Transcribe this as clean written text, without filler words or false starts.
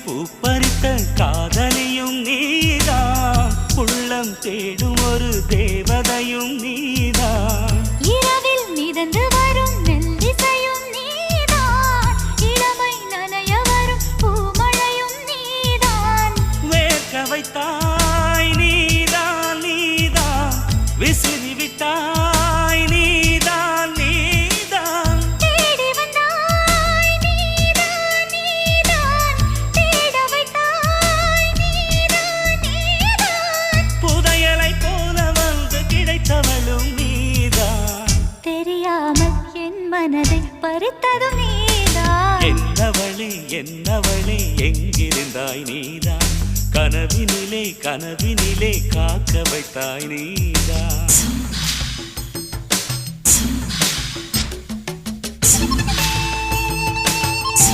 பூப்பறித்த காதலியும் நீதான், உள்ளம் தேடும் ஒரு தேவதையும் நீதான். இரவில் மிதந்து வரும் மெல்லிசையும் நீதான், இளமை நனைய வரும் பூமழையும் நீதான். வேர்க்க வைத்தாய் நீதான் நீதான், விசிறி விட்டாய் நீதான் நீதான். தேடி வந்தாய் நீதான் நீதான், தேட வைத்தாய் நீதான் நீதான். புதையலை போல வந்து கிடைத்தவளும் நீதான். தெரியாமல் என் மனதை பறித்ததும் நீதான். என்னவளே என்னவளே எங்கிருந்தாய் நீதான், கனவினிலே கனவினிலே காக்க வைத்தாய் நீதான்.